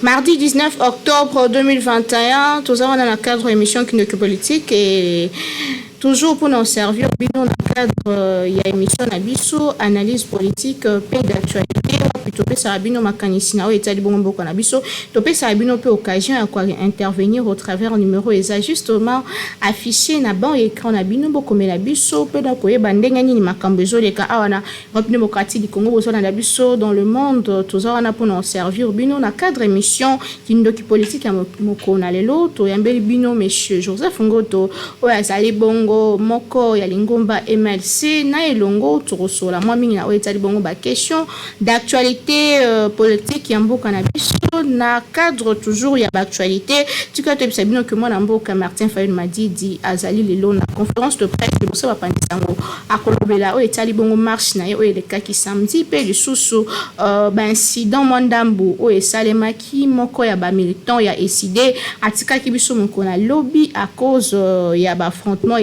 Mardi 19 octobre 2021, tous avons dans le cadre émission Kindoki Politique et toujours pour nous servir, dans le cadre il y a émission Nabiso, analyse politique, pays d'actualité, plutôt que Sarabino Makanisina ou État du Bongo Nabiso, topé Sarabino peut occasion à quoi intervenir au travers numéro et justement affiché na ban écran Nabino Bokome Nabiso, peut donc bandengani ni makambezo les cas awana République démocratique du Congo besoin Nabiso dans le monde, tous avons pour nous servir bino na cadre émission Kindoki Politique à Mokona lelo, to yambeli bino monsieur Joseph Ngoto, oya sali bongo moko ya lingomba MLC na elongo turosola mwa mingi na oya bongo ba question d'actualité politique ya mboka na biso na cadre toujours ya actualité tika to bisabino que moi na mboka Martin Fayulu Madidi azali lelo na conférence de presse de bosa bapandisango akolobela oya bongo marche na oya le kaki samedi pe lisusu ba incident mondambu oya salemaki moko ya ba militant ya ECD atika ki biso moko na lobby à cause ya ba affrontement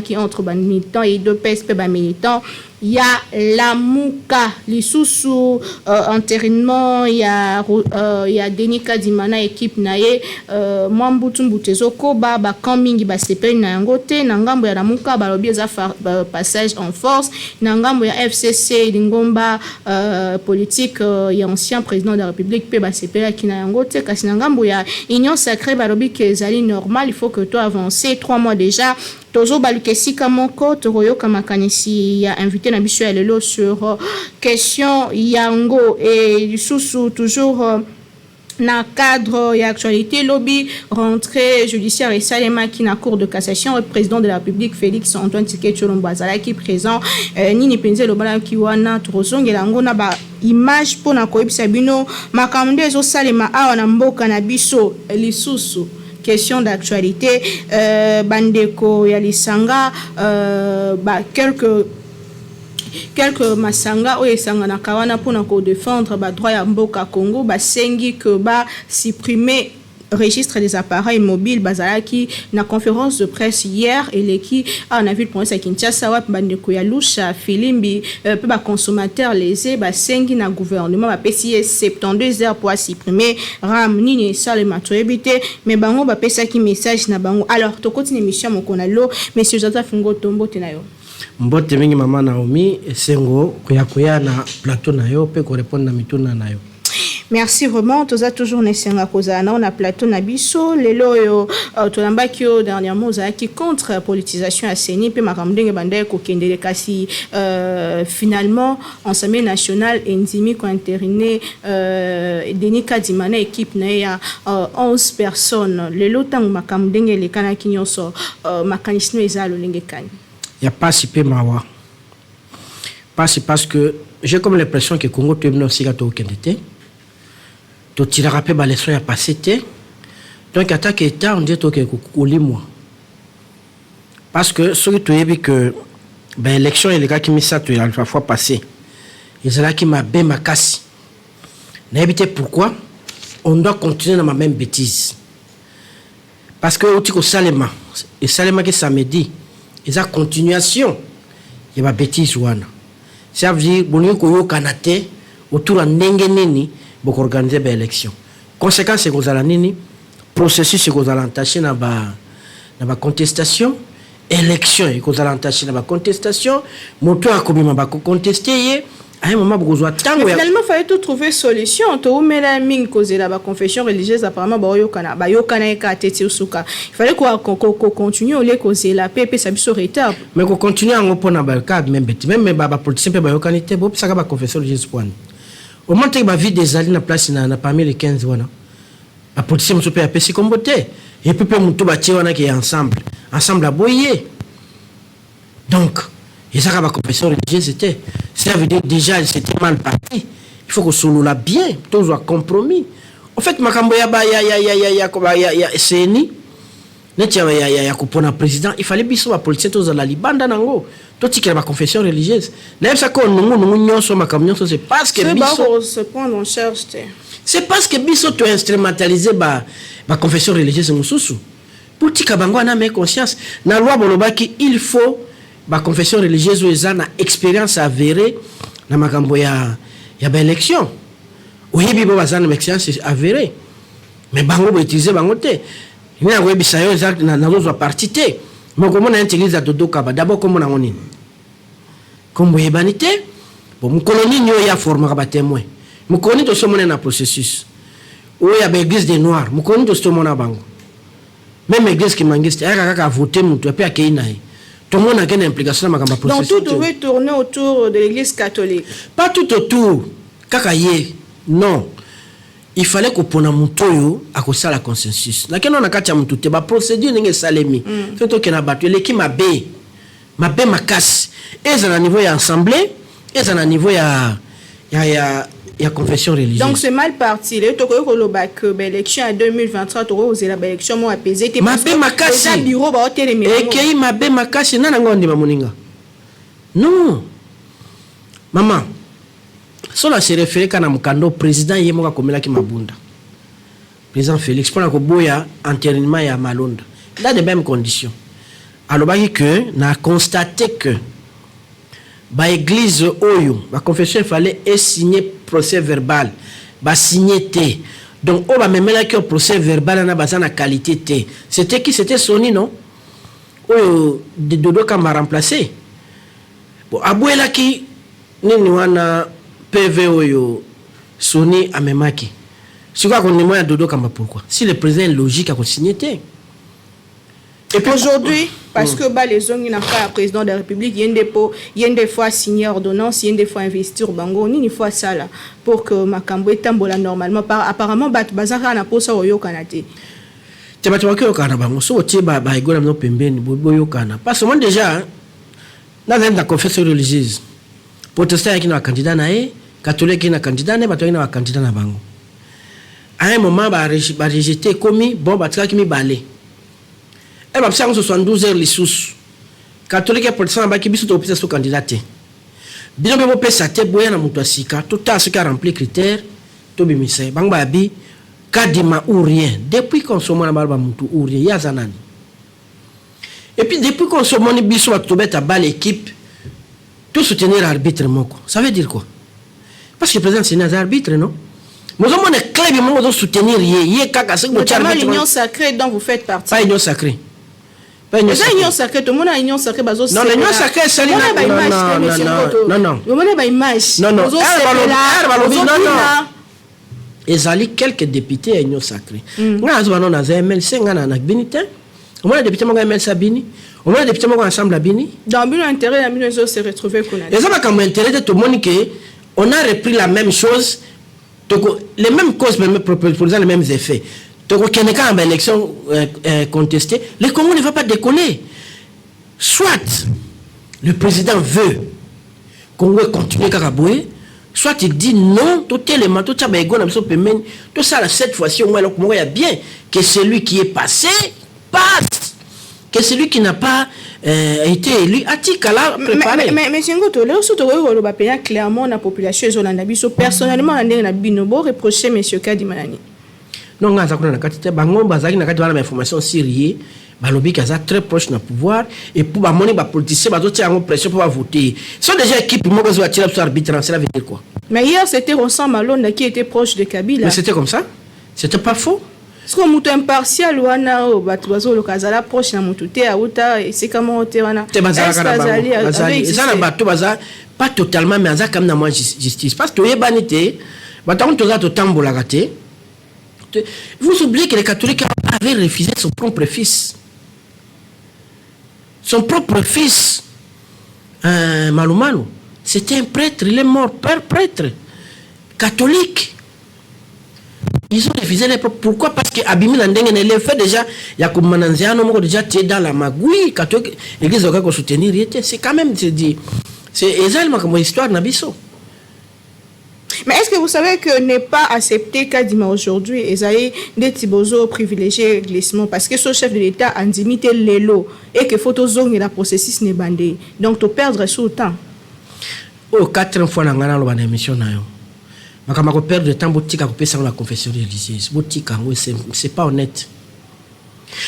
qui entre ban militants et deux PSP ban militants il y a la Mouka lisusu entérinement il y a Denika Dimana équipe naye Mwambutu Mbutezo Koba ba Kambingi ba CP na ngote na ngambo ya la Mouka ba lobi za passage en force na ngambo ya FCC Lingomba politique ya ancien président de la République pe ba CP la kina ngote kasi na ngambo ya Union sacrée ba lobi que zali normal il faut que toi avancer 3 mois déjà Tozo balukesi kamoko toroyo kamakanisi ya invité na biso ya lelo sur question yango et sous toujours na cadre et actualité lobby rentrée judiciaire et Salema qui na cour de cassation le président de la République Félix Antoine Tshisekedi Tshilombo azala qui présent nini penze lobala ki wana trozongela ngo na ba image pour na koyebisa bino makambo ezo Salema awa na mboka na biso lisusu question d'actualité bandeko ya lisanga quelques masanga o esanga na kawana pona ko défendre ba droit ya mboka Congo ba sengi que ba supprimer registre des appareils mobiles bazalaki na conférence de presse hier et l'équipe on a vu le province à Kinshasa wa bandeko ya lusha filimbi pe ba consommateur lésé ba sengi na gouvernement ba PCS 72 heures pour supprimer ram nini sale matoyebite mais bango ba pesa ki message na bango alors to continue émission mokona lo monsieur Joseph Ngotombo tenayo mbote mingi mama Naomi esengo kuya na plateau na yo pe ko répondre na mituna na yo. Merci vraiment toza toujours nesenga kozana on a plateau na biso lelo yo tolamba ki dernièrement qui contre politisation à CENI pe makamdenge bandaye ko kendele kasi finalement Assemblée nationale endimi ko intériné Denika Dimana équipe na ya 11 personnes lelo tangu makamdenge le kana kinyoso makanisme ezalo lenge kani il y a pas si peu mawa parce que j'ai comme l'impression que Congo temno sigato kendete to tirera pe ba leçon ya passé té donc attaque état on dit to ke kolimwa parce que ce que tu as vu que ben élection et les gars qui mis ça tu la fois passé ils là qui m'a bien makasi n'habité pourquoi on doit continuer dans ma même bêtise parce que au Salema et Salema qui samedi ils a continuation il y a bêtise wana ça veut dire bonyo ko kanate autour en ndengeneni pour organiser une élection. Conséquence, c'est que nini processus c'est que vous allez entacher dans la contestation, élection et que vous allez entacher dans la contestation, moto a comme ma contester à un moment vous finalement il fallait tout trouver solution to mela ming cause la confession religieuse apparemment ba yokana ka tete usuka il fallait qu'on continue les cause la paix ça biso retard mais qu'on continue en opona ba cadre même ba politicien pe ba yokana te bo ça ba confession religieuse point au moment que ma vie des alliés na place na parmi les 15 wana la politique me peut appeler comme beauté et puis mutu ba wana qui est ensemble à boyer donc et ça va confession religieuse c'était ça veut dire déjà c'était mal parti il faut que solo la bien tous un compromis en fait makambo ya seni neti ya kupona président il fallait biso ba politicien tous la libanda nango to tikela ba confession religieuse na ça ko nungu nyonso makambo nyonso c'est parce que biso se prendre en charge c'est parce que biso to instrumentaliser ba confession religieuse mususu pour tika bango na mais conscience na loi bolobaki il faut ba confession religieuse eza na expérience avérée na makambo ya ba élection oyebi bo bazana expérience avérée mais bango ba utiliser bango te ni na webi sayo exact na zo parti te mais comment on utilise Dodo Kaba d'abord comment on nini comme yebanité bon mon colonie nyo ya forme ka ba témoin mon colonie to somona na processus ou ya ba église des noirs mon colonie to somona bango même église qui mangiste aka ka voter mutu et puis akeina tout le monde a une implication dans ma processus. Donc tout devait tourner autour de l'église catholique. Pas tout autour. Kakaye. Non. Il fallait que pour Namutoyo, à cause de la consensus. Là, quand on a quatre mutute, la procédure n'est salemi. C'est toi qui a battu. L'équipe m'a bé. Ma bé ma casse. Et c'est à niveau y a assemblée. Et c'est à niveau y a confession religieuse. Donc c'est mal parti. Le toko ko lobak l'élection en 2023 toko osé la élection mo apaisé. Ma bé ma casse. Déjà bureau ba hôtel et et qui ma bé ma casse na ngondi ba moninga. Non. Maman. Cela se réfère quand Mukando président yemoka komela ki mabunda. Président Félix pour la koboya enterrement ya Malonda. Dans de mêmes conditions. Alors bah que n'a constaté que ba église oyo ba confession il fallait signer procès verbal ba signer té. Donc on va même là que procès verbal na bazana qualité té. C'était qui c'était Sony non? Oyo de Dodo Kamba remplacé. Bon abouela ki nini wana PV oyo Sony amemaki. C'est quoi qu'on est Dodo Kamba pourquoi? Si le président est logique à signer té. Et puis aujourd'hui, parce que les gens qui n'ont pas le président de la République, il y a des fois signer ordonnance, il y a des fois investir bango, ni une fois ça là pour que Makambo est tambola normalement. Apparemment, bazara na posa oyo kanate. Tu vas te voir que au Canada, on se retire bah égola no pembeni boyo kana. Parce que moi déjà dans la confession religieuse, protestant qui n'a candidat naé, catholique qui n'a candidat naé, bato qui n'a candidat na bango. À un moment bah rejeter commis bon bah qui mi balé. Et bien, 72 heures les sous. Catholique et protestant, qui biso to pisa so candidaté. Bien que vous pesa te boya na mutu asika, tout à ce qui a rempli critères, to bimise. Bang babi, kadima ou rien. Depuis qu'on se mona barba mutu ou rien, ya zanani. Et puis depuis qu'on se mona biso à to beta bal équipe, tout soutenir l'arbitre moko. Ça veut dire quoi? Parce que le président c'est un arbitre, non? Nous avons un club, nous devons soutenir yé kaka c'est que l'union sacrée dont vous faites partie. Pas union sacrée. L'union sacrée, tout le monde a l'union sacrée. Non, l'union sacrée, c'est non. Il y a quelques députés à l'union sacrée. Nous avons un MLC, nous avons un député. On a des députés qui ont MLC à Bini. On a des députés qui ont ensemble à Bini. Dans le intérêt, la mise se retrouver. Et ça va comme intérêt de tout le monde qu'on a repris la même chose, les mêmes causes, pour les mêmes effets. Donc, quand il y a une élection contestée, le Congo ne va pas décoller. Soit le président veut Congo continue à bouer, soit il dit non, tout élément, tout ça, tout ça, cette fois-ci, au Congo, il y a bien que celui qui est passé passe, que celui qui n'a pas été élu a préparé. Mais c'est un clairement la population, personnellement, on a reproché M. Kadimalani. Non, on a une information sérieuse. Balobi kaza très proche du pouvoir et pour les politiciens ont pression pour voter. Ils sont déjà équipés pour tirer sur l'arbitre, cela veut dire quoi? Mais hier c'était Ronsam Malonda qui était proche de Kabila. Mais c'était comme ça? C'était pas faux? Est-ce que mutu impartial wana o batwazo le kazala proche na mutu te auta c'est comment o te wana? Te bazala kana bazali. Ça na bato baza pas totalement mais ça comme na moi justice parce que yebanité batango toza to tambola kate. Vous oubliez que les catholiques avaient refusé son propre fils. Son propre fils, Maloumanu, c'était un prêtre, il est mort, père prêtre, catholique. Ils ont refusé les propres. Pourquoi? Parce que Abimi Landeng le fait déjà, il y a comme Mananziano, déjà dans la magouille, catholique, l'église doit soutenir, c'est quand même, c'est exactement comme histoire Nabiso. Mais est-ce que vous savez que n'est pas accepté Kadima aujourd'hui Esaïe des Tibozo privilégié glissement parce que ce chef de l'État a limité les lots et que photozone et la processus n'est bandé. Donc tu perdre tout le temps. Oh, 4 fois dans la émission na yo. Makama ko perdre de temps botika ko pesa la confession religieuse. Botika c'est pas honnête.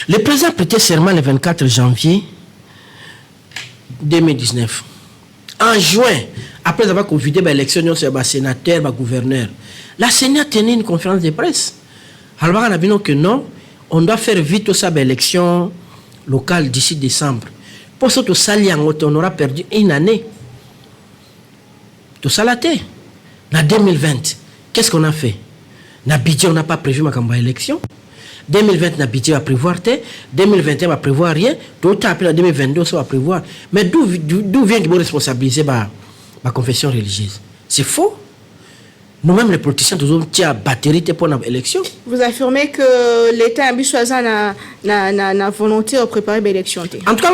Le président prêtait serment le 24 janvier 2019. En juin, après avoir convidé l'élection sur le sénateur, le gouverneur, la Sénat tenait une conférence de presse Alors, on a dit que non, on doit faire vite ça, l'élection locale d'ici décembre. Pour ça, on aura perdu une année. Tout ça, là, en 2020, qu'est-ce qu'on a fait? Na budget, on n'a pas prévu ma élection. 2020, na budget va prévoir. 2021 va prévoir rien. D'autres après, en 2022, ça va prévoir. Mais d'où vient de responsabiliser ma confession religieuse? C'est faux. Nous-mêmes, les politiciens, nous avons tiré à batterie pour l'élection. Vous affirmez que l'État a choisi la volonté de préparer l'élection. En tout cas,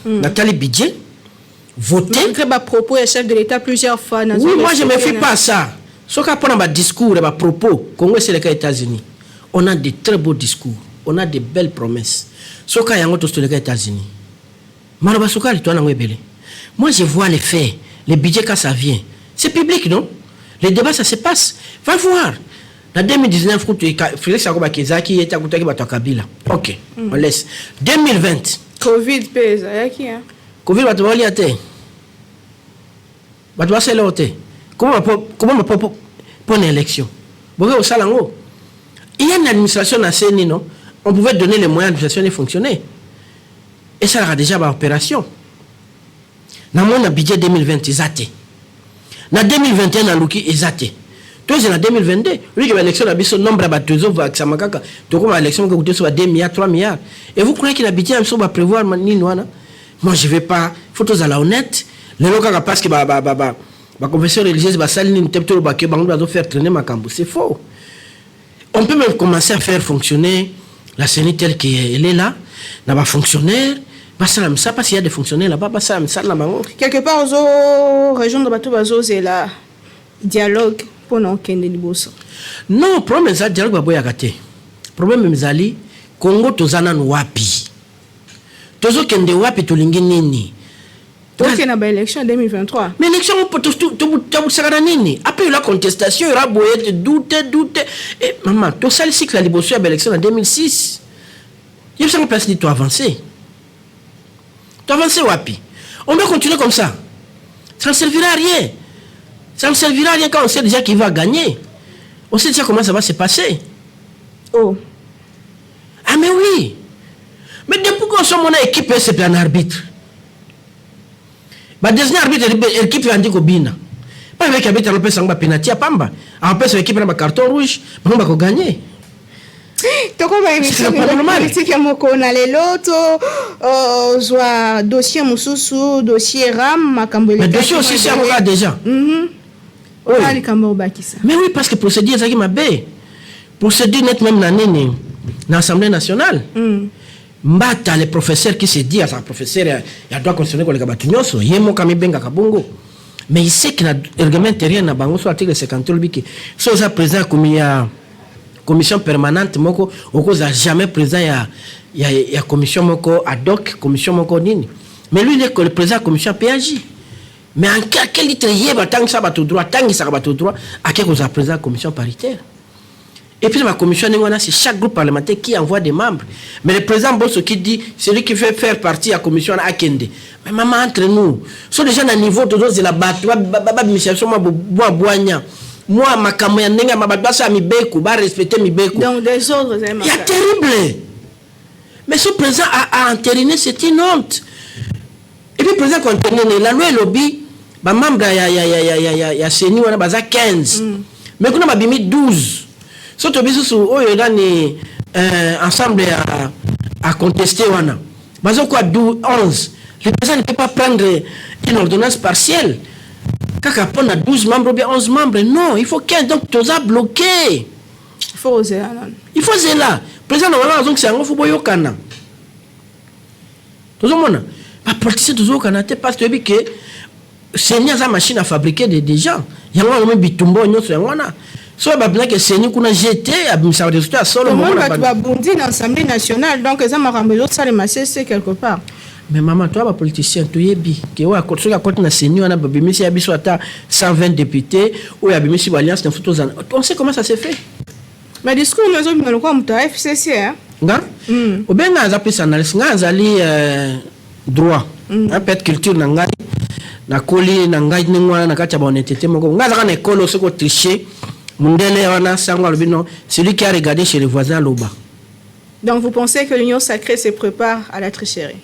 Nathalie budget, voter. Malgré ma propos, le chef de l'État plusieurs fois. Oui, moi je ne me fie pas à ça. Ce qu'on a un discours, un propos, Congo c'est les États-Unis. On a de très beaux discours, on a de belles promesses. Ce qu'on a les États-Unis. Moi je vois les faits, les budgets quand ça vient. C'est public, non? Les débats, ça se passe. Va voir. En 2019, Félix Akoba Kezaki était à côté de Kabila. Ok, on laisse. 2020. Covid pèse. Covid va te voir liaté. Va te voir c'est l'autre. Comment pour une élection? Bon, au Salango. Il y a une administration assez non? On pouvait donner les moyens d'administration de fonctionner. Et ça aura déjà une opération. Dans mon budget 2020, ils athées. Dans 2021, dans l'ouki, ils athées. Toi, c'est en 2022. Lui qui a l'élection, il a son nombre de deux autres, ça m'a dit que l'élection qui soit 2 milliards, 3 milliards. Et vous croyez qu'il a budget, il va prévoir, moi, je ne vais pas. Il faut tous aller honnête. Les locaux, parce que ma confession religieuse va salir une tête va faire traîner ma cambo. C'est faux. On peut même commencer à faire fonctionner la CENI telle qu'elle est là. N'a pas fonctionnaire. Ça parce qu'il y a des fonctionnaires là-bas. Quelque part, aux régions de Bateau Bazo, c'est la dialogue pour nous qui est non, le problème c'est le dialogue. Le problème c'est que Congo tozana wapi. Tozo kende wapi tolingi nini. Donc il y a une élection en 2023. Mais l'élection, après la contestation, il y aura de doute. Et maman, tout ça, le cycle de l'élection en 2006. Il y a une place de toi avancer. Tu avances wapi. On va continuer comme ça. Ça ne servira à rien. Ça ne servira à rien quand on sait déjà qui va gagner. On sait déjà comment ça va se passer. Oh. Ah mais oui. Mais depuis qu'on soit mon équipe, c'est un arbitre. Le deuxième arbitre, l'équipe a dit que Bina. Pas avec l'arbitre, on peut s'en penalty à Pamba. On peut se l'équipe dans un carton rouge, on va gagner. Donc on va émission politique on a les lotos soit dossier mususu dossier ram makambole. Mais dossier aussi c'est encore déjà. Oui. Mais oui parce que procédure ça qui m'a bé. Procédure net même dans l'Assemblée nationale. Mbata les professeurs qui se dit à sa professeur il y a droit constitutionnel pour les kabatunyoso yemo kami benga kabongo. Mais il sait qu'il y a un règlement intérieur dans bango sur l'article 50 biki. So ça président comme il y a commission permanente moko okoza jamais président il y a commission moko ad hoc commission moko nini. Mais lui il est le président commission PAJ. Mais en quel litre yeba tant ça va tout droit tant ça va tout droit à quel cause président commission paritaire. Et puis la commission c'est chaque groupe parlementaire qui envoie des membres. Mais le président Bosso qui dit c'est lui qui fait faire partie de la commission à Kende. Mais maman entre nous, sont déjà à niveau de dos de la batte, moi ma caméra n'est pas ma basse à mi beku, va respecter mi beku. Donc des autres, il y a terrible. Mais ce président a entériné, c'est une honte. Et puis le président quand la loi lobby, ma membre il y a CENI on a basa 15. Mais qu'on a mis 12. Surtout ensemble à contester wana. Mais quoi 11. Le président ne peut pas prendre une ordonnance partielle. Quand on a 12 membres ou bien 11 membres, non, il faut 15, donc tout ça bloqué. Il faut oser là. Il faut oser là. Le président normalement donc c'est un faut boyo kana. Tout le monde. Pas politicien toujours kana parce que c'est une machine à fabriquer des gens. Il y a un bitumbo nyoso yangwana. So babna que c'est nous qu'on a jeté à ça résultat solo moment va bondi dans l'Assemblée nationale donc ça m'a ramené ça les masser quelque part. Mais maman toi politicien tu yebi que wa côté na seni on a babimisi ya biso ata 120 députés ou ya babimisi alliance na photos on sait comment ça se fait. Mais discours nous on quoi muta FCC hein. Nga obenga za pesa analyse nga zali droit un peu de culture na ngai na koli na ngai ningwana na kati ya honnêteté moko nga za na école aussi ko tricher Mundele wana sango albino, celui qui a regardé chez les voisins Loba. Donc vous pensez que l'Union sacrée se prépare à la tricherie?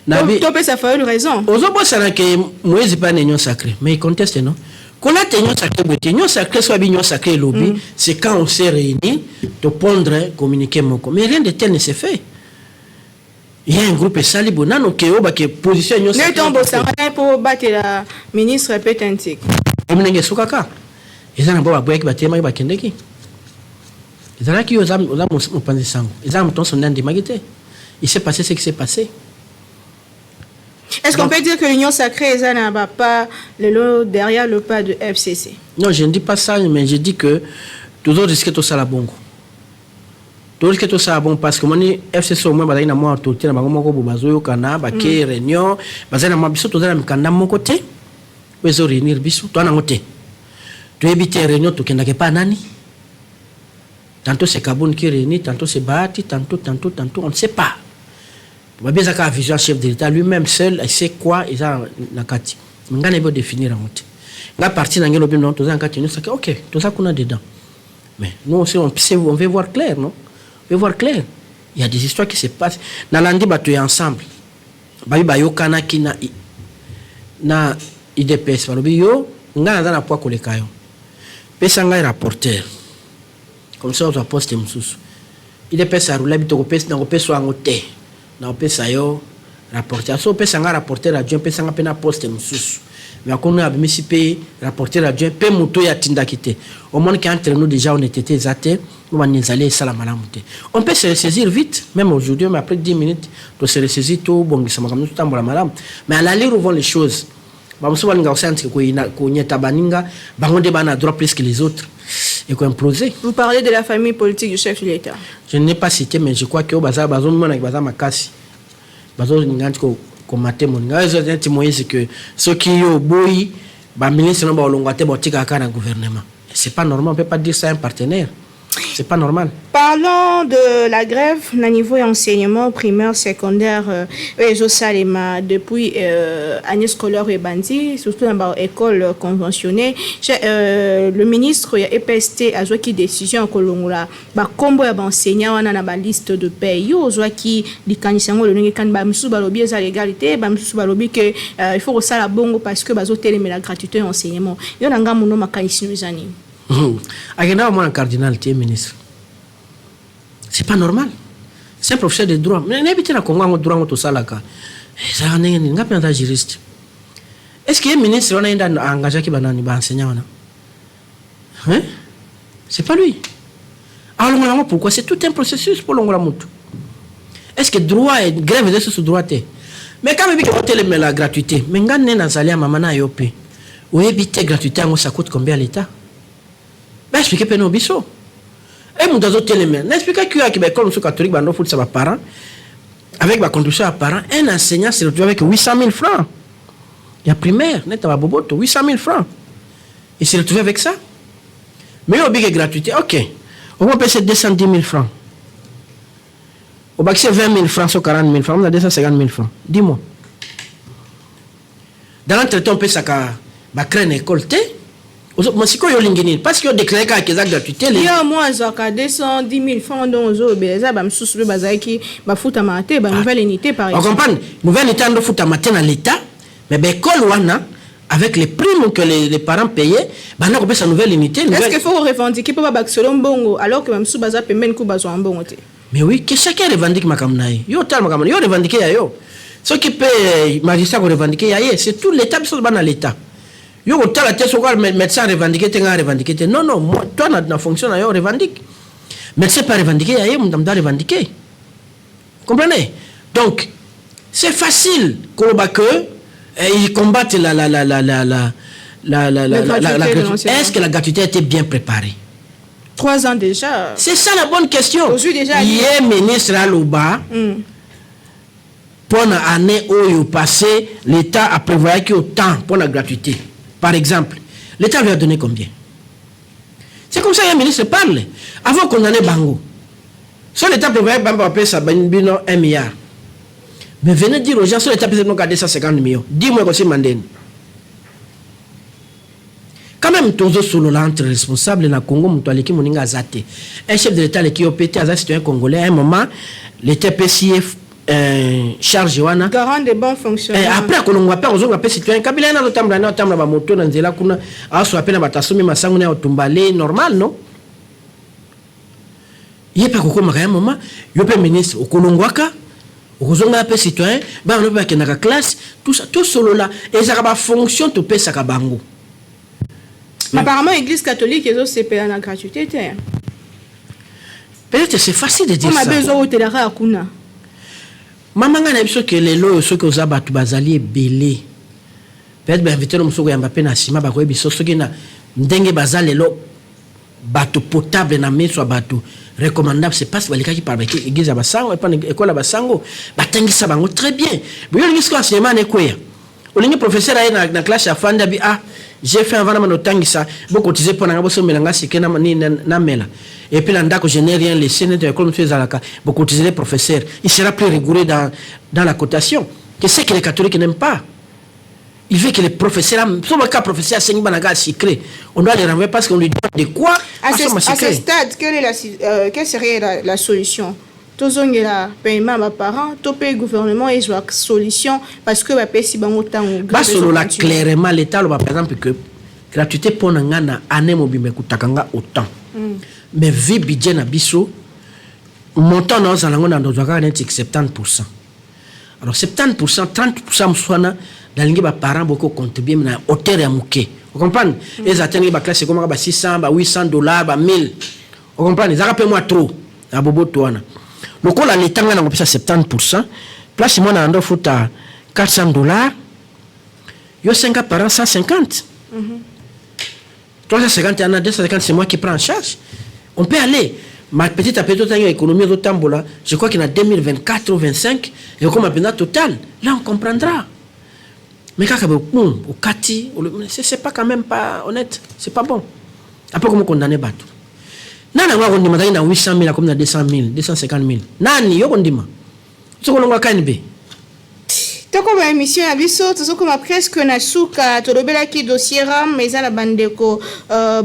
Nabi, Topé, ça fait une raison. Ozobo sana que Moïse pas l'Union sacrée, mais il conteste non. Quand la Union sacrée, l'Union sacrée soit l'Union sacrée lobby, c'est quand on s'est réunis de pondre, communiquer mon com. Mais rien de tel ne s'est fait. Il y a un groupe salibo nano qui est position Union sacrée. Ne tombe ça pour battre la ministre Pétentique. Omnenge sukaka. Ils ont un bois qui va téma qui va kendeki. Ils ont qui osam mon panzi sango. Ils ont ton son de magité. Il s'est passé ce qui s'est passé. Est-ce qu'on peut dire que l'Union sacrée n'a pas le lot derrière le pas de FCC? Non, je ne dis pas ça, mais je dis que toujours risquer tout ça la bongo. Toujours risquer tout ça la bongo parce que mon FCC au moins bazali na moi autorité na bango moko bobazo kana ba ke réunion bazali na mabiso tout dans mikanda mon côté. Wezo réunir biso toi na ngote. Tu éviter réunion to kenda ke pa nani? Tantôt c'est Kaboun qui réunit, tantôt c'est Bahati, tantôt on ne sait pas. Bien ça vision chef de l'État lui-même seul, il sait quoi il a nakati. Ngana veut définir en fait. La partie dans le bien tout ça nakati, ça OK, tout ça qu'on a dedans. Mais nous aussi on veut voir clair, non? On veut voir clair. Il y a des histoires qui se passent. Nalandi batu ensemble. Bayi bayo kana kina na IDPS balobi yo ngana na poa koleka yo. Pesa ngai rapporteur. Comme ça on va poster mususu. IDPS a roulé bitoko pesa na kopesa ngote. Na pesa yo rapporteur so pesa nga rapporteur adjoint pesa nga pena poste mususu mais akona abimisi pe rapporteur adjoint pe muto ya tinda kité au moins qu'entre nous déjà on était zaté on va nous aller ça la malamute on peut se ressaisir vite même aujourd'hui mais après 10 minutes to se ressaisir tout bon ça m'a tout tambola malam mais à l'aller où vont les choses ba muso balinga osante ko nyeta baninga bangonde bana droit plus que les autres et qu'on imploser. Vous parlez de la famille politique du chef de l'État. Je n'ai pas cité, mais je crois que Baza Bazon Mona Baza Makasi. Bazon Ninganko Komate Moninga. Je dis Moïse que ceux qui ont boui, bah ministre non bah l'ongate botika à un gouvernement. C'est pas normal, on peut pas dire ça à un partenaire. C'est pas normal. Parlons de la grève au niveau enseignement primaire, secondaire, depuis année scolaire et bandi, surtout dans l'école conventionnée. Le ministre de EPST a joué qui décision en Colongola. Combo ya enseignant on a na liste de pays. Yo joué qui di kanisango le ngi kan ba msu balobi za légalité, ba msu balobi que il faut que ça la bongo parce que bazo télé mais la gratuité enseignement. Yo nanga muno makanisi nuzani. Agenda au moins un cardinal, tu es ministre. C'est pas normal. C'est un professeur de droit. Mais n'habitez la Congo en droit tout ça là. Ça n'est pas juriste. Est-ce qu'il y a un ministre on a engagé qui va enseigner hein? C'est pas lui. Alors pourquoi c'est tout un processus pour l'ongola mutu. Est-ce que droit et grève de ce droit mais quand même que la gratuité, mais ngane na zalia mama na yope. Ou éviter gratuité ça coûte combien à l'État? Ben expliquez pas nos biso. Et mon dazo télémé. N'expliquez que qui école catholique bando fout ça va parents avec ma contribution à parents un enseignant se retrouve avec 800 000 francs. Il y a primaire, net à boboto 800 000 francs. Il se retrouve avec ça. Mais au big gratuité, OK. On va payer 210 000 francs. Au bac c'est 20 000 francs sur 40 000 francs, on a 250 000 francs. Dis-moi. Dans l'entretien on peut ça ba créer une école parce que déclaré que la gratuité il y a moins à 210 000 francs dans les obéza ba msusu ba qui ba futa maté ba nouvelle unité par exemple. On comprend nouvelle unité de futa maté dans l'état mais ben école wana avec les primes que les parents payaient ba na ko sa nouvelle unité. Est-ce qu'il faut revendiquer pour ba selon bongo alors que même sous baza pembeni ko bazo mbongo té? Mais oui, que chacun revendique makamnaï. Yo tal makamnaï, yo revendiquer ya yo. Ce qui peut magistrat ko revendiquer ya c'est tout l'état biso ba na l'état. Yo autant la tête sur le médecin revendiquer non moi toi na fonction yo revendique médecin pas revendiquer ailleurs mon doit revendiquer comprenez donc c'est facile que ils combattent la est-ce que la gratuité a été bien préparée? 3 ans déjà. C'est ça la bonne question. Déjà il est ministre à Loba pour l'année où passé l'État a prévu qu'il y ait autant pour la gratuité. Par exemple, l'État lui a donné combien? C'est comme ça que le ministre parle. Avant qu'on en ait Bango. Si l'État prévoyait Bamba payer ça, 1 milliard. Mais venez dire aux gens, si l'État peut 250 millions, dis-moi que c'est Mandène. Quand même, même tous solo entre responsable na Congo mutualeki moninga zate un chef de l'état qui opété à citoyen congolais à un moment l'état PCF charge wana garant de bons fonctionnaires après kolongwa pe ozonga pe citoyen kabila na otambla ba moto na nzela kuna aso apena batasomi masango na otumbale normal non yepe kokoma kaya moment yope ministre okolongwaka okozonga pe citoyen ba no ba kenaka classe tout ça tout solo là et ça ba fonction to pesa ka bango. Apparemment l'église catholique est aussi payée en gratuité. Peut-être c'est facile de dire ça. On a besoin de la kuna. Maman a dit que les lois ceux que vous avez bazali belé. Peut-être bien inviter l'homme ya Mbappé na sima ba ko biso soki na ndenge bazali lo bateau potable na mais soit bateau recommandable c'est pas balika qui parle église ya basango et pas école ya basango batangisa bango très bien. Boyo ngi ko enseignement ne koya. Olingi professeur ayi na classe ya fanda bi j'ai fait avant de tangisa beaucoup cotiser pour n'avoir besoin melanga c'est que na mela et puis là je n'ai rien laissé net comme tu es alaka beaucoup cotiser les professeurs il sera plus rigoureux dans la cotation que c'est que les catholiques n'aiment pas il veut que les professeurs soit le cas professeur enseigne banaga secret on doit les renvoyer parce qu'on lui donne de quoi à ce stade quelle serait la solution tozongela paiement ba parents to paye gouvernement et joie solution parce que ba pesi bango tango ba solo la clairement l'état par exemple que gratuité pour ngana année mobimbe kutakanga autant mais vie budget na biso montant dans zalango na ndozaka na 70%. Alors 70% 30% mswana dalingi ba parents beaucoup contribuer na hauteur ya muke vous comprenez les atteindre ba classe comme ba 600 ba $800 ba 1000 vous comprenez ça rappelle moi trop na bobo toana. Donc, on a l'état à 70%. Place, moi, on a $400. Yo 5 par an, 150. 350, il y en a 250, c'est moi qui prends en charge. On peut aller. Ma petite à petite économie de Tambola, je crois qu'il y en a 2024 ou 2025, et comme un total, là, on comprendra. Mais quand au Kati, c'est pas quand même pas honnête. C'est pas bon. Après, comment condamner Batou? Nana ngwa kondima na 800,000 comme na 200,000 250,000 nani yo kondima sokolongwa kanbe toko ba émission ya biso tozoko ma presque na suka tolobela ki dossier ram mais la bandeko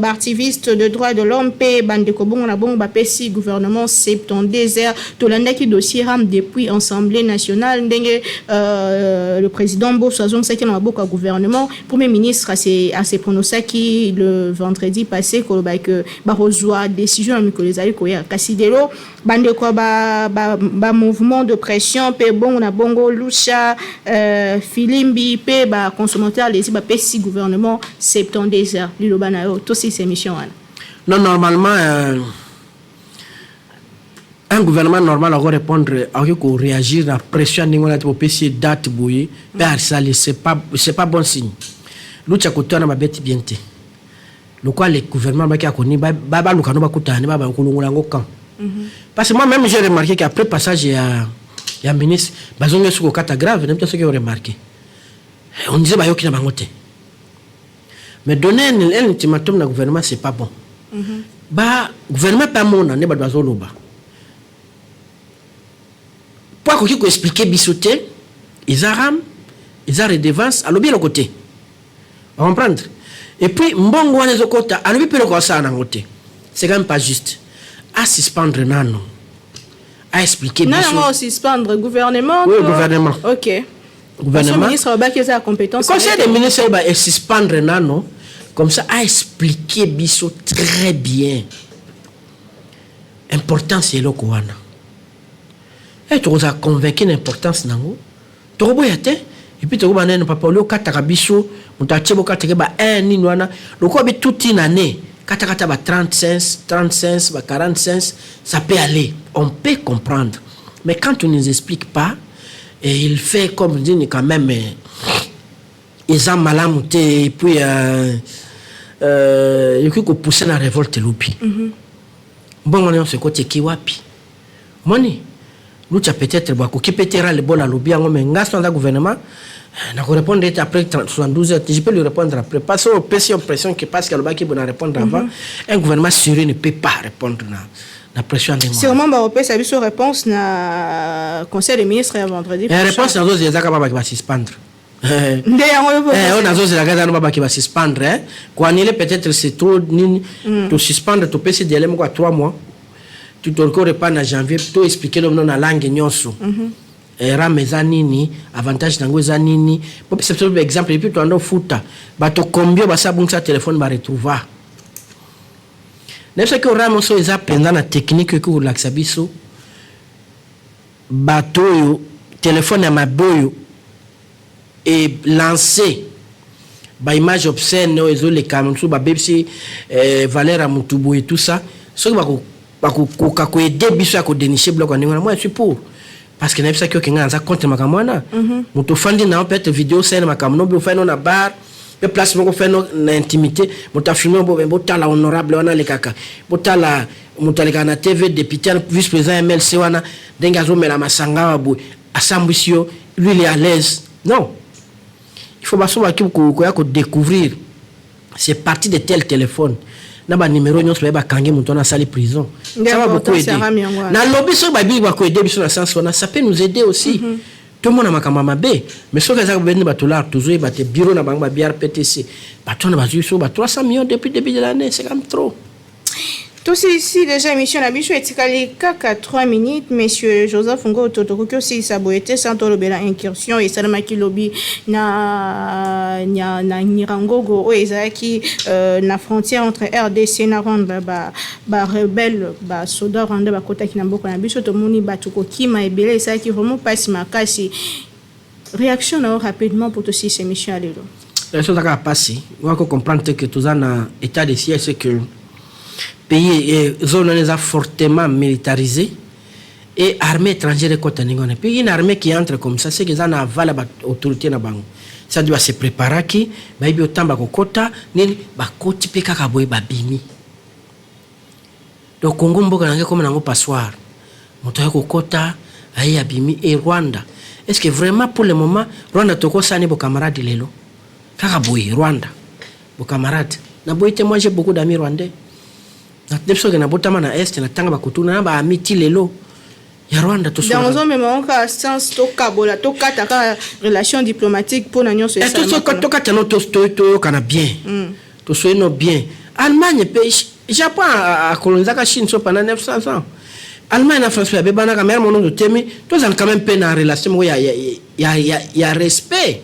activiste de droits de l'homme pe bandeko bongo na bongo ba pesi gouvernement 72 heures tolanda ki dossier ram depuis Assemblée nationale ndenge le président Bosso azong saki na boka gouvernement premier ministre a se prononcé qui le vendredi passé ko ba que ba rejoa décision na mikolezali ko ya kasidelo bandeko ba mouvement de pression pe bongo na bongo Lucha Filimbi pe ba consommateur les ba pesi gouvernement 72 heures liloba na yo to si ces missions non normalement un gouvernement normal va répondre à ko réagir à pression ningola to pesi date boyi per ça c'est pas bon signe lucha kutana mabeti biente le quoi le gouvernement ba ki akoni ba lukano ba kutana ba kulungula ngokan parce que moi même j'ai remarqué qu'après passage il y a un ministre, bazonge suko kata grave, même ceux qui ont remarqué. On disait bayoki na bangote. Mais donner un ultimatum na gouvernement c'est pas bon. Ba gouvernement pas mona ne ba bazoloba. Pour qu'on expliquer bisoté, ils aram, ils a redevance à l'objet le côté. On comprendre. Et puis mbongo wana zokota, à l'objet pe le kosa na ngote. C'est quand même pas juste. À suspendre nano. À expliquer non non suspendre gouvernement oui gouvernement ok gouvernement le ministre ba qui a compétence conseil des ministres ba suspendre nano comme ça à expliquer biso très bien importance est loko wana et tu as convaincu l'importance nango to boyate et puis tu ba nene papa lo kataka biso mutachebo kataka ba ni wana loko bi toute une année kata ba 35 ba 45 ça peut aller on peut comprendre mais quand on ne nous explique pas et il fait comme dit quand même ils ont malamuté et puis il faut pousser la révolte lopi bon on est ce côté qui wapi moni nous tu peut-être ba ko qui peut-être le bon lobi ngo mais ngaso dans gouvernement na ko répondre après 72 heures je peux lui répondre après parce que j'ai l'impression que parce qu'elle va qui bon répondre avant un gouvernement sérieux ne peut pas répondre la pression des sûrement ba opé sa réponse na conseil des ministres vendredi la réponse dans les accords va suspendre On a zozela gaza no baba qui va suspendre quoi annuler peut-être c'est trop ni to suspendre to pesi délai quoi 3 mois tu te encore pas en janvier to expliquer le nom na langue nyonso rame za nini avantage nango za nini pour c'est un exemple et puis to ando futa ba to combien ba sabunga téléphone ba retrouver n'est-ce que rame so eza pendant la technique que la xabiso bato yo téléphone ya maboyo et lancer ba image obscène ozo les caméras ba bebsi valeur à mutubu et tout ça ce ba ko aider biso ko dénicher bloc en moi je suis pour parce que n'importe qui qui a compte makamwana mutu fandi na peut-être vidéo scène makamno bi fa no na bar le placement ko fa no na intimité mutu filmer bo tala honorable wana le kaka bo tala mutaleka na TV député vice président MLC wana denga zo mela masanga wabu asambusio lui il est à l'aise non. Il faut pas découvrir c'est parti de tel téléphone na numéro nyonso ba kangi muto na sali prison ça va beaucoup aider na lobby so ba bi ba ko aider biso na sens ça peut nous aider aussi tout le monde a makamba mabe mais so kaza ba ba dollar toujours ba te bureau na bango ba BRPTC ba tona ba so ba 300 millions depuis début de l'année c'est quand même trop. Tout ici déjà émission la bicho etikali kaka 3 minutes monsieur Joseph Ngo Totoko que si ça boité sans tolobela incursion et salama ki lobby na Nirangogo o ezaki na frontière entre RDC na Rwanda ba rebelle ba soda Rwanda ba kota ki na mboko na bicho to moni batuko kima ebele ça qui vraiment passe makasi réaction na rapidement pour tout ces émission à lelo. La chose à passer on va comprendre que tout ça na état de siège c'est que pays zone les a fortement militarisé et armée étrangère côté n'ingone puis une armée qui entre comme ça c'est que ça na vala ba autorité na bango ça doit se préparer qui ba ibi otamba kokota nini ba koti pe kaka boy ba bimi donc Congo mboka nange comme nango passoire moto ya kokota ayi abimi et Rwanda est-ce que vraiment pour le moment Rwanda toko sani bo camarade lelo kaka boy Rwanda bo camarade na boy moi j'ai beaucoup d'amis rwandais na depso que na botama na est na tanga bakutuna na ba amiti lelo ya Rwanda to so dans un même cas sens to kabola to kataka relation diplomatique pour nanyo so ça to katano to kana bien to so no bien Allemagne pays Japon a colonisé la Chine so pendant 900 ans Allemagne na France be bana ka mer mono de temi to ça quand même peine en relation il y a respect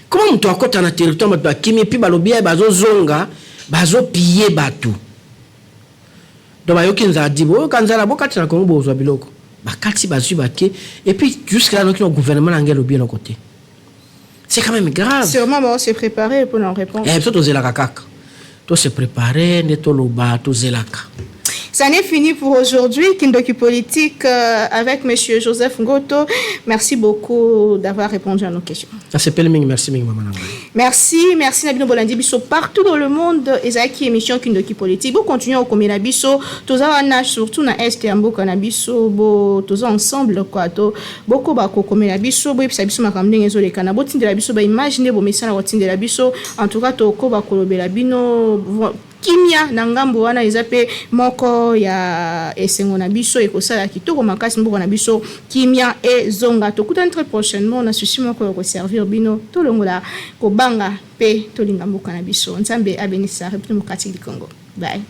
comment on to akota na territoire ba kimi pi balobia bazo zonga bazo piller batu donc bayokinza dibo kanzala bokati na Congo bozwa biloko bakati bazu bake et puis jusqu'à là le gouvernement ngelo bien au côté c'est quand même grave sûrement on se préparer pour en répondre et surtout zelaka kaka to se préparer neto loba to zelaka. Ça n'est fini pour aujourd'hui. Kindoki Politique avec monsieur Joseph Ngoto. Merci beaucoup d'avoir répondu à nos questions. Ça s'appelle Ming. Merci Ming maman. Merci Nabino Bolandi Bisso partout dans le monde. Ezaki émission Kindoki Politique. Vous continuez au Komina Bisso. Tous en surtout na Est et Ambo Kanabiso. Bo tous ensemble quoi. To beaucoup bako Komina Bisso. Bo ipsa Bisso makamde ngezo le kana. Bo tinde la Bisso ba imaginer bo message na tinde la Bisso. En tout cas to ko bako lobela bino. Kimia na ngambo wana ezape moko ya esengo na biso ekosala kitoko makasi mboko na biso kimia ezonga tokutana très prochainement na susi moko ko servir bino tolongola ko banga pe tolinga mboka na biso nzambe abenisa repito mokati du Congo bye.